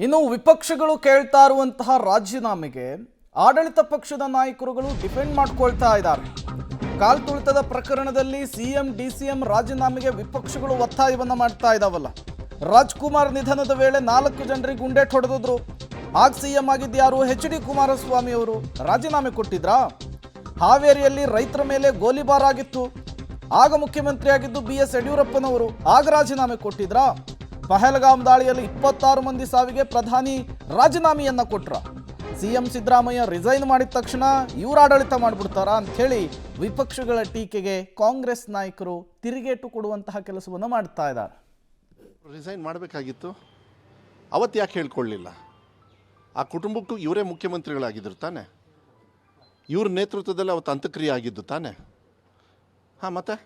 ಇನ್ನು ವಿಪಕ್ಷಗಳು ಕೇಳ್ತಾ ಇರುವಂತಹ ರಾಜೀನಾಮೆಗೆ ಆಡಳಿತ ಪಕ್ಷದ ನಾಯಕರುಗಳು ಡಿಫೆಂಡ್ ಮಾಡ್ಕೊಳ್ತಾ ಇದ್ದಾರೆ. ಕಾಲ್ ತುಳಿತದ ಪ್ರಕರಣದಲ್ಲಿ ಸಿಎಂ ಡಿಸಿಎಂ ರಾಜೀನಾಮೆಗೆ ವಿಪಕ್ಷಗಳು ಒತ್ತಾಯವನ್ನ ಮಾಡ್ತಾ ಇದಾವಲ್ಲ. ರಾಜ್ಕುಮಾರ್ ನಿಧನದ ವೇಳೆ 4 ಜನರಿಗೆ ಗುಂಡೇಟ್ ಹೊಡೆದಿದ್ರು. ಆಗ ಸಿಎಂ ಆಗಿದ್ಯಾರು? ಎಚ್.ಡಿ. ಕುಮಾರಸ್ವಾಮಿ ಅವರು ರಾಜೀನಾಮೆ ಕೊಟ್ಟಿದ್ರಾ? ಹಾವೇರಿಯಲ್ಲಿ ರೈತರ ಮೇಲೆ ಗೋಲಿಬಾರ್ ಆಗಿತ್ತು. ಆಗ ಮುಖ್ಯಮಂತ್ರಿ ಆಗಿದ್ದು ಬಿ.ಎಸ್. ಯಡಿಯೂರಪ್ಪನವರು. ಆಗ ರಾಜೀನಾಮೆ ಕೊಟ್ಟಿದ್ರಾ? ಪಹಲ್ಗಾಮ್ ದಾಳಿಯಲ್ಲಿ 26 ಮಂದಿ ಸಾವಿಗೆ ಪ್ರಧಾನಿ ರಾಜೀನಾಮೆಯನ್ನ ಕೊಟ್ರ. ಸಿಎಂ ಸಿದ್ದರಾಮಯ್ಯ ರಿಸೈನ್ ಮಾಡಿದ ತಕ್ಷಣ ಇವರು ಆಡಳಿತ ಮಾಡಿಬಿಡ್ತಾರಾ ಅಂತ ಹೇಳಿ ವಿಪಕ್ಷಗಳ ಟೀಕೆಗೆ ಕಾಂಗ್ರೆಸ್ ನಾಯಕರು ತಿರುಗೇಟು ಕೊಡುವಂತಹ ಕೆಲಸವನ್ನು ಮಾಡ್ತಾ ಇದ್ದಾರೆ. ರಿಸೈನ್ ಮಾಡಬೇಕಾಗಿತ್ತು, ಅವತ್ತು ಯಾಕೆ ಹೇಳ್ಕೊಳ್ಳಿಲ್ಲ? ಆ ಕುಟುಂಬಕ್ಕೂ ಇವರೇ ಮುಖ್ಯಮಂತ್ರಿಗಳಾಗಿದ್ದರು ತಾನೆ, ಇವ್ರ ನೇತೃತ್ವದಲ್ಲಿ ಅವತ್ತು ಅಂತ್ಯಕ್ರಿಯೆ ಆಗಿದ್ದು ತಾನೆ. ಮತ್ತೆ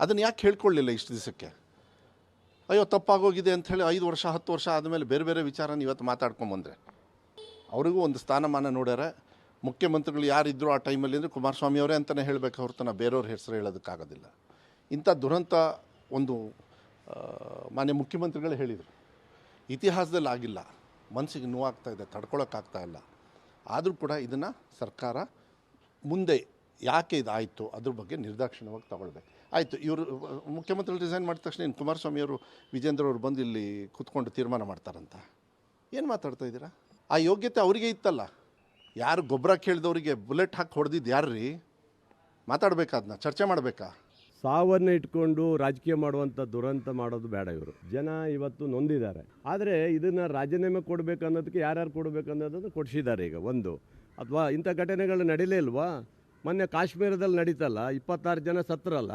ಅದನ್ನು ಯಾಕೆ ಹೇಳ್ಕೊಳ್ಳಿಲ್ಲ ಇಷ್ಟು ದಿವಸಕ್ಕೆ? ಅಯ್ಯೋ ತಪ್ಪಾಗೋಗಿದೆ ಅಂಥೇಳಿ 5 ವರ್ಷ 10 ವರ್ಷ ಆದಮೇಲೆ ಬೇರೆ ಬೇರೆ ವಿಚಾರನ ಇವತ್ತು ಮಾತಾಡ್ಕೊಂಬಂದ್ರೆ ಅವ್ರಿಗೂ ಒಂದು ಸ್ಥಾನಮಾನ ನೋಡ್ಯಾರ. ಮುಖ್ಯಮಂತ್ರಿಗಳು ಯಾರಿದ್ದರು ಆ ಟೈಮಲ್ಲಿ ಅಂದರೆ ಕುಮಾರಸ್ವಾಮಿ ಅವರೇ ಅಂತಲೇ ಹೇಳಬೇಕು ಹೊರತು ಬೇರೆಯವ್ರ ಹೆಸರು ಹೇಳೋದಕ್ಕಾಗೋದಿಲ್ಲ. ಇಂಥ ದುರಂತ ಒಂದು ಮಾನ್ಯ ಮುಖ್ಯಮಂತ್ರಿಗಳು ಹೇಳಿದರು, ಇತಿಹಾಸದಲ್ಲಿ ಆಗಿಲ್ಲ. ಮನಸ್ಸಿಗೆ ನೋವಾಗ್ತಾ ಇದೆ, ತಡ್ಕೊಳಕ್ಕಾಗ್ತಾ ಇಲ್ಲ. ಆದರೂ ಕೂಡ ಇದನ್ನು ಸರ್ಕಾರ ಮುಂದೆ ಯಾಕೆ ಇದಾಯಿತು ಅದ್ರ ಬಗ್ಗೆ ನಿರ್ದಾಕ್ಷಿಣ್ಯವಾಗಿ ತಗೊಳ್ಬೇಕು. ಆಯಿತು, ಇವರು ಮುಖ್ಯಮಂತ್ರಿಗಳು ರಿಸೈನ್ ಮಾಡಿದ ತಕ್ಷಣ ಇನ್ನು ಕುಮಾರಸ್ವಾಮಿ ಅವರು ವಿಜೇಂದ್ರ ಅವರು ಬಂದು ಇಲ್ಲಿ ಕೂತ್ಕೊಂಡು ತೀರ್ಮಾನ ಮಾಡ್ತಾರಂತ ಏನು ಮಾತಾಡ್ತಾ ಇದ್ದೀರಾ? ಆ ಯೋಗ್ಯತೆ ಅವರಿಗೆ ಇತ್ತಲ್ಲ. ಯಾರು ಗೊಬ್ಬರ ಕೇಳಿದವರಿಗೆ ಬುಲೆಟ್ ಹಾಕಿ ಹೊಡೆದಿದ್ದು ಯಾರ್ರೀ? ಮಾತಾಡಬೇಕಾದ್ನ ಚರ್ಚೆ ಮಾಡಬೇಕಾ? ಸಾವನ್ನು ಇಟ್ಕೊಂಡು ರಾಜಕೀಯ ಮಾಡುವಂಥ ದುರಂತ ಮಾಡೋದು ಬೇಡ. ಇವರು ಜನ ಇವತ್ತು ನೊಂದಿದ್ದಾರೆ. ಆದರೆ ಇದನ್ನು ರಾಜೀನಾಮೆ ಕೊಡಬೇಕು ಅನ್ನೋದಕ್ಕೆ ಯಾರ್ಯಾರು ಕೊಡಬೇಕು ಅನ್ನೋದನ್ನು ಕೊಡಿಸಿದ್ದಾರೆ ಈಗ. ಒಂದು ಅಥವಾ ಇಂಥ ಘಟನೆಗಳು ನಡೀಲೇ ಇಲ್ವಾ? ಮೊನ್ನೆ ಕಾಶ್ಮೀರದಲ್ಲಿ ನಡೀತಲ್ಲ, 26 ಜನ ಸತ್ತರಲ್ಲ,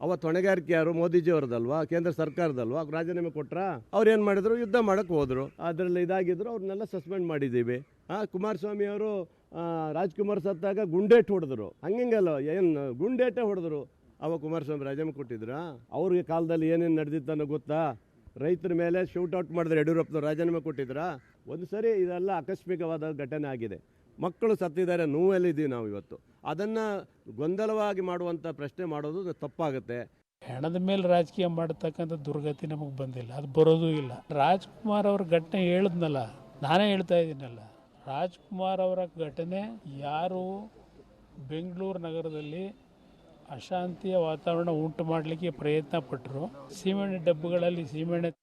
ಅವತ್ತು ಹೊಣೆಗಾರಿಕೆ ಯಾರು? ಮೋದಿಜಿಯವ್ರದಲ್ವಾ, ಕೇಂದ್ರ ಸರ್ಕಾರದಲ್ವಾ? ರಾಜೀನಾಮೆ ಕೊಟ್ರ? ಅವ್ರು ಏನು ಮಾಡಿದ್ರು? ಯುದ್ಧ ಮಾಡೋಕ್ಕೆ ಹೋದರು. ಅದರಲ್ಲಿ ಇದಾಗಿದ್ರು, ಅವ್ರನ್ನೆಲ್ಲ ಸಸ್ಪೆಂಡ್ ಮಾಡಿದ್ದೀವಿ. ಕುಮಾರಸ್ವಾಮಿ ಅವರು ರಾಜ್ಕುಮಾರ್ ಸತ್ತಾಗ ಗುಂಡೇಟ್ ಹೊಡೆದ್ರು. ಹಂಗಲ್ಲ, ಏನು ಗುಂಡೇಟೇ ಹೊಡೆದ್ರು. ಅವಾಗ ಕುಮಾರಸ್ವಾಮಿ ರಾಜೀನಾಮೆ ಕೊಟ್ಟಿದ್ರಾ? ಅವ್ರಿಗೆ ಕಾಲದಲ್ಲಿ ಏನೇನು ನಡೆದಿತ್ತನ್ನೋ ಗೊತ್ತಾ? ರೈತರ ಮೇಲೆ ಶೂಟೌಟ್ ಮಾಡಿದ್ರೆ ಯಡಿಯೂರಪ್ಪನವ್ರು ರಾಜೀನಾಮೆ ಕೊಟ್ಟಿದ್ರಾ? ಒಂದು ಸರಿ ಇದೆಲ್ಲ ಆಕಸ್ಮಿಕವಾದ ಘಟನೆ ಆಗಿದೆ. ಮಕ್ಕಳು ಸತ್ತಿದ್ದಾರೆ, ನೋವಲ್ಲಿದ್ದೀವಿ ನಾವು ಇವತ್ತು. ಅದನ್ನು ಗೊಂದಲವಾಗಿ ಮಾಡುವಂಥ ಪ್ರಶ್ನೆ ಮಾಡೋದು ತಪ್ಪಾಗುತ್ತೆ. ಹೆಣದ ಮೇಲೆ ರಾಜಕೀಯ ಮಾಡತಕ್ಕಂಥ ದುರ್ಗತಿ ನಮಗೆ ಬಂದಿಲ್ಲ, ಅದು ಬರೋದೂ ಇಲ್ಲ. ರಾಜ್ಕುಮಾರ್ ಅವ್ರ ಘಟನೆ ಹೇಳಿದ್ನಲ್ಲ, ನಾನೇ ಹೇಳ್ತಾ ಇದ್ದೀನಲ್ಲ, ರಾಜ್ಕುಮಾರ್ ಅವರ ಘಟನೆ ಯಾರು ಬೆಂಗಳೂರು ನಗರದಲ್ಲಿ ಅಶಾಂತಿಯ ವಾತಾವರಣ ಉಂಟು ಮಾಡಲಿಕ್ಕೆ ಪ್ರಯತ್ನ ಪಟ್ಟರು, ಸಿಮೆಂಟ್ ಡಬ್ಬಗಳಲ್ಲಿ ಸಿಮೆಂಟ್